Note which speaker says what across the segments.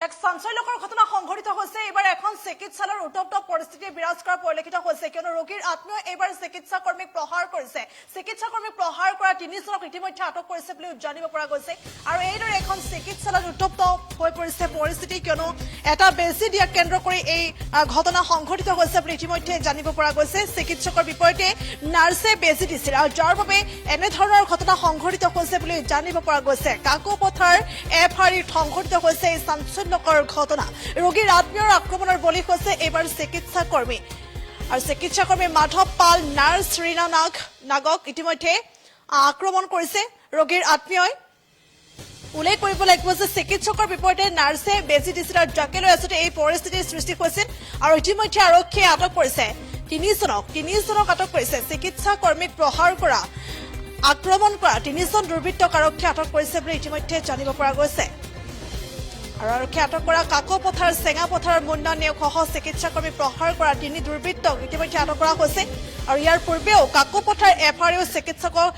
Speaker 1: এক চাঞ্চল্যকৰ ঘটনা সংঘটিত হৈছে এবাৰ এখন চিকিৎসালয়ৰ উত্তপ্ত পৰিস্থিতি বিৰাজ কৰা পৰিলক্ষিত হৈছে কিয়নো ৰোগীৰ আত্মীয় এবাৰ চিকিৎসাকৰ্মীক প্ৰহাৰ কৰিছে চিকিৎসাকৰ্মীক প্ৰহাৰ কৰা তিনিজনক ইতিমধ্যে আটক কৰিছে বুলি জানিব পৰা গৈছে আৰু এইদৰে এখন চিকিৎসালয়ত উত্তপ্ত হৈ পৰিছে পৰিস্থিতি কিয়নো এটা বেজি দিয়া কেন্দ্ৰ কৰি এই ঘটনা সংঘটিত হৈছে বুলি ইতিমধ্যে জানিব পৰা গৈছে চিকিৎসকৰ বিপৰীতে নাৰ্ছে বেজি দিছিল আৰু যাৰ বাবে এনে ধৰণৰ ঘটনা সংঘটিত হৈছে বুলি জানিব পৰা গৈছে কাকোপথাৰ এফআইআৰ সংঘটিত হৈছে এই চাঞ্চল্যকৰ ঘটনা ৰোগীৰ আত্মীয়ৰ আক্ৰমণৰ বলি হৈছে এবাৰ চিকিৎসাকৰ্মী আৰু চিকিৎসাকৰ্মী মাধৱ পাল নাৰ্ছ ৰীনা নাগক ইতিমধ্যে আক্ৰমণ কৰিছে ৰোগীৰ আত্মীয়ই উল্লেখ কৰিব লাগিব যে চিকিৎসকৰ বিপৰীতে নাৰ্ছে বেজি দিছিল আৰু যাকে লৈ আছতে এই পৰিস্থিতিৰ সৃষ্টি হৈছিল আৰু ইতিমধ্যে আৰক্ষীয়ে আটক কৰিছে তিনিজনক আটক কৰিছে চিকিৎসাকৰ্মীক প্ৰহাৰ কৰা আক্ৰমণ কৰা তিনিজন দুৰ্বৃত্তক আৰক্ষীয়ে আটক কৰিছে বুলি ইতিমধ্যে জানিব পৰা গৈছে আৰু আৰক্ষীয়ে আটক কৰা কাকোপথাৰ চেঙাপথাৰ মুন্না নেওগসহ চিকিৎসাকৰ্মী প্ৰহাৰ কৰা তিনি দুৰ্বৃত্তক ইতিমধ্যে আটক কৰা হৈছে আৰু ইয়াৰ পূৰ্বেও কাকোপথাৰ এফআইআৰ চিকিৎসকক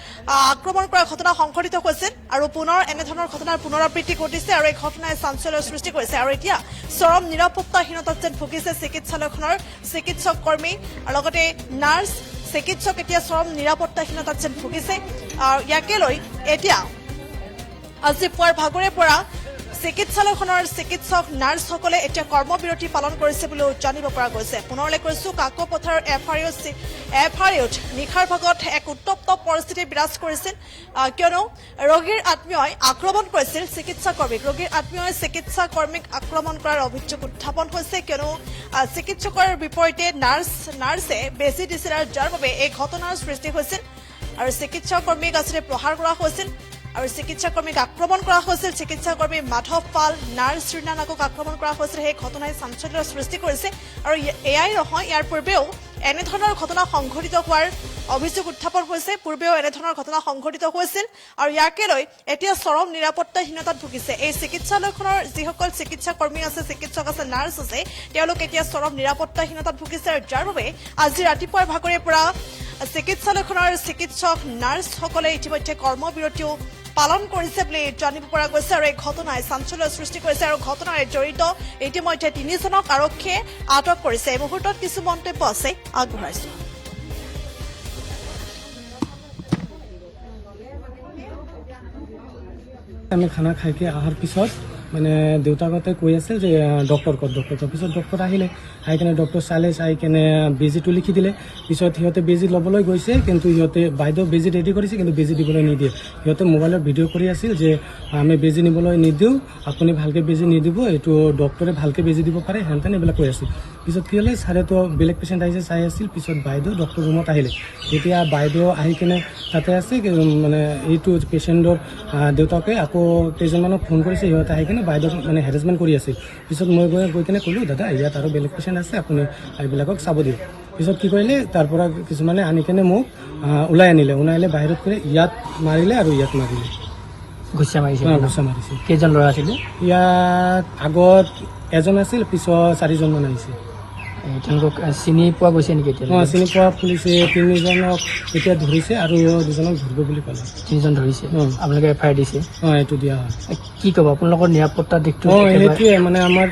Speaker 1: আক্ৰমণ কৰাৰ ঘটনা সংঘটিত হৈছিল আৰু পুনৰ এনেধৰণৰ ঘটনাৰ পুনৰাবৃত্তি ঘটিছে আৰু এই ঘটনাই চাঞ্চল্যৰ সৃষ্টি কৰিছে আৰু এতিয়া চৰম নিৰাপত্তাহীনতাত যেন ভুগিছে চিকিৎসালয়খনৰ চিকিৎসকৰ্মী আৰু লগতে নাৰ্ছ চিকিৎসক এতিয়া চৰম নিৰাপত্তাহীনতাত যেন ভুগিছে আৰু ইয়াকে লৈ এতিয়া আজি পুৱাৰ ভাগৰে পৰা চিকিৎসালয়খনৰ চিকিৎসক নাৰ্ছসকলে এতিয়া কৰ্মবিৰতি পালন কৰিছে বুলি জানিব পৰা গৈছে পুনৰলৈ কৈছো কাকোপথাৰ এফআইআৰত নিশাৰ ভাগত এক উত্তপ্ত পৰিস্থিতি বিৰাজ কৰিছিল কিয়নো ৰোগীৰ আত্মীয়ই আক্ৰমণ কৰিছিল চিকিৎসাকৰ্মীক ৰোগীৰ আত্মীয়ই চিকিৎসাকৰ্মীক আক্ৰমণ কৰাৰ অভিযোগ উত্থাপন হৈছে কিয়নো চিকিৎসকৰ বিপৰীতে নাৰ্ছে বেজি দিছিল আৰু যাৰ বাবে এই ঘটনাৰ সৃষ্টি হৈছিল আৰু চিকিৎসাকৰ্মীক আচলতে প্ৰহাৰ কৰা হৈছিল আৰু চিকিৎসাকৰ্মীক আক্ৰমণ কৰা হৈছিল চিকিৎসাকৰ্মী মাধৱ পাল নাৰ্ছ ৰীনা নাগক আক্ৰমণ কৰা হৈছিল সেই ঘটনাই চাঞ্চল্যৰ সৃষ্টি কৰিছে আৰু এয়াই নহয় ইয়াৰ পূৰ্বেও এনেধৰণৰ ঘটনা সংঘটিত হোৱাৰ অভিযোগ উত্থাপন হৈছে পূৰ্বেও এনেধৰণৰ ঘটনা সংঘটিত হৈছিল আৰু ইয়াকে লৈ এতিয়া চৰম নিৰাপত্তাহীনতাত ভুগিছে এই চিকিৎসালয়খনৰ যিসকল চিকিৎসাকৰ্মী আছে চিকিৎসক আছে নাৰ্ছ আছে তেওঁলোক এতিয়া চৰম নিৰাপত্তাহীনতাত ভুগিছে আৰু যাৰ বাবে আজি ৰাতিপুৱাৰ ভাগৰে পৰা চিকিৎসালয়খনৰ চিকিৎসক নাৰ্ছসকলে ইতিমধ্যে কৰ্মবিৰতিও পালন কৰিছে বুলি জানিব পৰা গৈছে আৰু এই ঘটনাই চাঞ্চল্যৰ সৃষ্টি কৰিছে আৰু ঘটনাৰে জড়িত ইতিমধ্যে তিনিজনক আৰক্ষীয়ে আটক কৰিছে এই মুহূৰ্তত কিছু মন্তব্য আছে আগবঢ়াইছো
Speaker 2: আমি খানা খাইকে অহাৰ পিছত মানে দেউতাকতে কৈ আছিল যে ডক্টৰ পিছত ডক্টৰ আহিলে আহি কেনে ডক্টৰ চাই কেনে বেজিটো লিখি দিলে পিছত সিহঁতে বেজি ল'বলৈ গৈছে কিন্তু সিহঁতে বাইদেউ বেজি ৰেডি কৰিছে কিন্তু বেজি দিবলৈ নিদিয়ে সিহঁতে মোবাইলত ভিডিঅ' কৰি আছিল যে আমি বেজি নিবলৈ নিদিওঁ আপুনি ভালকৈ বেজি নিদিব এইটো ডক্টৰে ভালকৈ বেজি দিব পাৰে হেনতেন এইবিলাক কৈ আছিল পিছত কি হ'লে ছাৰেতো বেলেগ পেচেণ্ট আহিছে চাই আছিল পিছত বাইদেউ ডক্টৰ ৰুমত আহিলে এতিয়া বাইদেউ আহি কেনে তাতে আছে মানে এইটো পেচেণ্টৰ দেউতাকে আকৌ কেইজনমানক ফোন কৰিছে সিহঁতে আহি কেনে বাইদেউক মানে হেৰেছমেণ্ট কৰি আছিল পিছত মই গৈ কেনে ক'লোঁ দাদা ইয়াত আৰু বেলেগ পেচেণ্ট আছে আপুনি এইবিলাকক চাব দিয়ক পিছত কি কৰিলে তাৰ পৰা কিছুমানে আনি কেনে মোক ওলাই আনিলে বাহিৰত কৰি ইয়াত মাৰিলে আৰু ইয়াত মাৰিলে
Speaker 3: ঘুচা মাৰিছে কেইজন ল'ৰা আছিলে
Speaker 2: ইয়াত আগত এজন আছিল পিছত 4জনমান আহিছে
Speaker 3: তেওঁলোকক চিনি পোৱা গৈছে নেকি এতিয়া
Speaker 2: চিনি পোৱা পুলিচে 3জনক এতিয়া ধৰিছে আৰু 2জনক ধৰিব বুলি ক'লে
Speaker 3: 3জন ধৰিছে আপোনালোকে এফআইআৰ দিছে
Speaker 2: এইটো দিয়া হয়
Speaker 3: কি ক'ব আপোনালোকৰ নিৰাপত্তা দিশটো
Speaker 2: সেইটোৱে মানে আমাৰ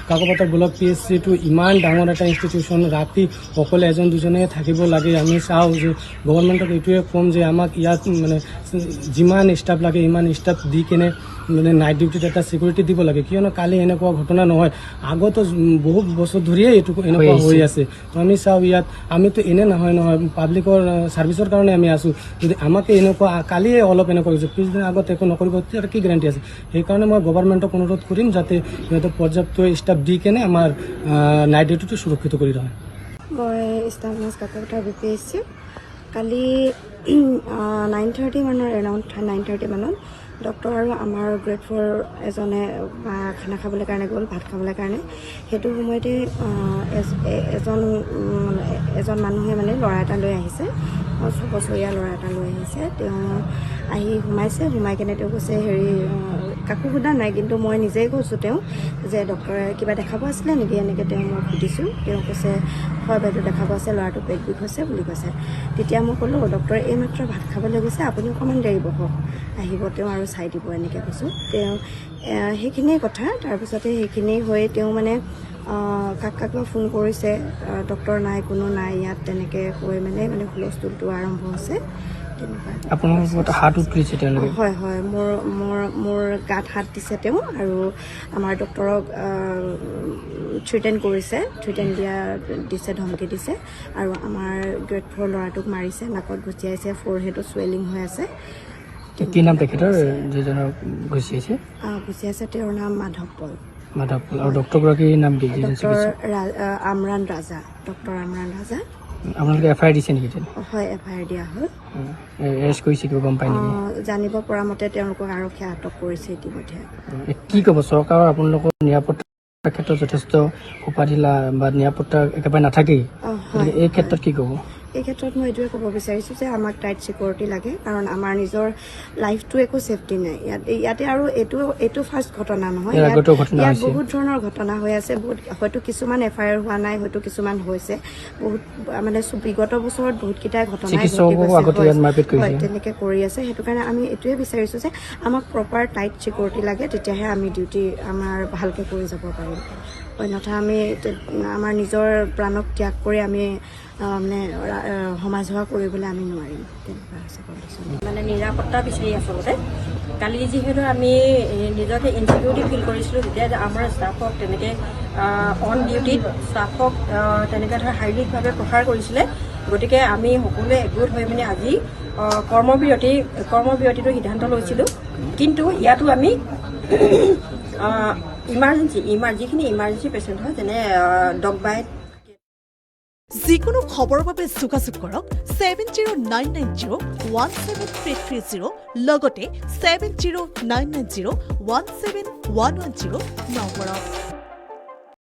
Speaker 2: কাকোপথাৰ ব্লক PHC-টো ইমান ডাঙৰ এটা ইনষ্টিটিউশ্যন ৰাতি অকলে 1-2জনে থাকিব লাগে আমি চাওঁ যে গভৰ্ণমেণ্টক এইটোৱে ক'ম যে আমাক ইয়াত মানে যিমান ষ্টাফ লাগে ইমান ষ্টাফ দি কেনে মানে নাইট ডিউটিত এটা ছিকিউৰিটি দিব লাগে কিয়নো কালি এনেকুৱা ঘটনা নহয় আগতো বহুত বছৰ ধৰিয়ে এইটো এনেকুৱা হৈ আছে তো আমি চাওঁ ইয়াত আমিতো এনে নহয় পাব্লিকৰ ছাৰ্ভিচৰ কাৰণে আমি আছোঁ যদি আমাকে এনেকুৱা কালিয়ে অলপ এনেকুৱা হৈছে পিছদিন আগত একো নকৰিব তেতিয়া কি গেৰাণ্টি আছে সেইকাৰণে মই গভৰ্ণমেণ্টক অনুৰোধ কৰিম যাতে সিহঁতে পৰ্যাপ্ত ষ্টাফ দি কেনে আমাৰ নাইট ডিউটিটো সুৰক্ষিত কৰি ৰখে
Speaker 4: মই ষ্টাফ কাকোপথাৰ BPHC কালি 9:30 মানৰ এৰাউণ্ড 9:30 মানত ডক্টৰ আৰু আমাৰ গ্ৰেড 4 এজনে খানা খাবলৈ কাৰণে গ'ল ভাত খাবলৈ কাৰণে সেইটো সময়তে এজন মানুহে মানে ল'ৰা এটা লৈ আহিছে 6 বছৰীয়া ল'ৰা এটা লৈ আহিছে তেওঁ আহি সোমাই কেনে তেওঁ কৈছে কাকো সোধা নাই, কিন্তু মই নিজেই কৈছোঁ তেওঁ যে ডক্টৰে কিবা দেখাব আছিলে নেকি, এনেকৈ তেওঁ মই সুধিছোঁ। তেওঁ কৈছে হয় বাইদেউ দেখাব আছে, ল'ৰাটো পেট বিষ হৈছে বুলি কৈছে। তেতিয়া মই ক'লোঁ ডক্টৰে এইমাত্ৰ ভাত খাবলৈ গৈছে, আপুনি অকণমান দেৰি বহক, আহিব তেওঁ আৰু চাই দিব, এনেকৈ কৈছোঁ। তেওঁ সেইখিনিয়ে কথা। তাৰপিছতে সেইখিনি হৈ তেওঁ মানে কাক ফোন কৰিছে, ডক্টৰ নাই, কোনো নাই ইয়াত, তেনেকৈ কৈ মানে হুলস্থুলটো আৰম্ভ হৈছে।
Speaker 3: আপোনালোকৰ হাত উঠলিছে তেওঁলোকে?
Speaker 4: হয় হয়, মোৰ গাত হাত দিছে তেওঁ, আৰু আমাৰ ডক্টৰক থ্ৰিটেন কৰিছে, থ্ৰিটেন দিছে, ধমকি দিছে, আৰু আমাৰ গ্ৰেড 4 ল'ৰাটোক মাৰিছে, নাকত ঘুচিয়াইছে, ফৰহেডত চুৱেলিং হৈ আছে।
Speaker 3: কি নাম তেখেতৰ যিজনক ঘুচিয়াইছে?
Speaker 4: ঘুচিয়াইছে তেওঁৰ নাম মাধৱ পল।
Speaker 3: মাধৱ পল। আৰু ডক্টৰগৰাকীৰ নাম কি?
Speaker 4: ডক্টৰ আমৰাণ ৰাজা, ডক্টৰ আমৰাণ ৰাজা।
Speaker 3: আপোনালোকে FIR দিছে নেকি?
Speaker 4: হয়, FIR দিয়া হ'ল।
Speaker 3: এৰেষ্ট কৰিছে কিবা গম পায় নেকি?
Speaker 4: জানিব পৰা মতে তেওঁলোকক আৰক্ষীয়ে আটক কৰিছে ইতিমধ্যে।
Speaker 3: কি ক'ব, চৰকাৰৰ আপোনালোকৰ নিৰাপত্তাৰ ক্ষেত্ৰত যথেষ্ট উপাধিলা বা নিৰাপত্তা একেবাৰে নাথাকেই, এই ক্ষেত্ৰত কি ক'ব?
Speaker 4: এই ক্ষেত্ৰত মই এইটোৱে ক'ব বিচাৰিছোঁ যে আমাক টাইট ছিকিউৰিটি লাগে, কাৰণ আমাৰ নিজৰ লাইফটো একো ছেফটি নাই ইয়াতে। আৰু এইটো ফাৰ্ষ্ট ঘটনা নহয়, ইয়াত বহুত ধৰণৰ ঘটনা হৈ আছে। হয়তো কিছুমান FIR হোৱা নাই, হয়তো কিছুমান হৈছে। বহুত বিগত বছৰত বহুতকেইটাই ঘটনা তেনেকৈ কৰি আছে। সেইটো কাৰণে আমি এইটোৱে বিচাৰিছোঁ যে আমাক প্ৰপাৰ টাইট ছিকিউৰিটি লাগে, তেতিয়াহে আমি ডিউটি আমাৰ ভালকৈ কৰি যাব পাৰিম। অন্যথা আমি আমাৰ নিজৰ প্ৰাণক ত্যাগ কৰি আমি সমাজ সেৱা কৰিবলৈ আমি নোৱাৰিম। তেনেকুৱা হৈছে কণ্ডিশ্যন।
Speaker 5: নিৰাপত্তা বিচাৰি আচলতে কালি যিহেতু আমি নিজকে ইনচিকিউৰিটি ফিল কৰিছিলোঁ, যেতিয়া আমাৰ ষ্টাফক তেনেকৈ অন ডিউটিত ষ্টাফক তেনেকৈ শাৰীৰিকভাৱে প্ৰহাৰ কৰিছিলে। গতিকে আমি সকলোৱে একগোট হৈ পিনে আজি কৰ্মবিৰতিটো সিদ্ধান্ত লৈছিলোঁ। কিন্তু ইয়াতো আমি যিখিনি ইমাৰ্জেঞ্চি পেচেণ্ট হয়, যেনে ডগ বাইট,
Speaker 1: যিকোনো খবৰৰ বাবে যোগাযোগ কৰক 7099017330 লগতে 7099017110 নম্বৰত।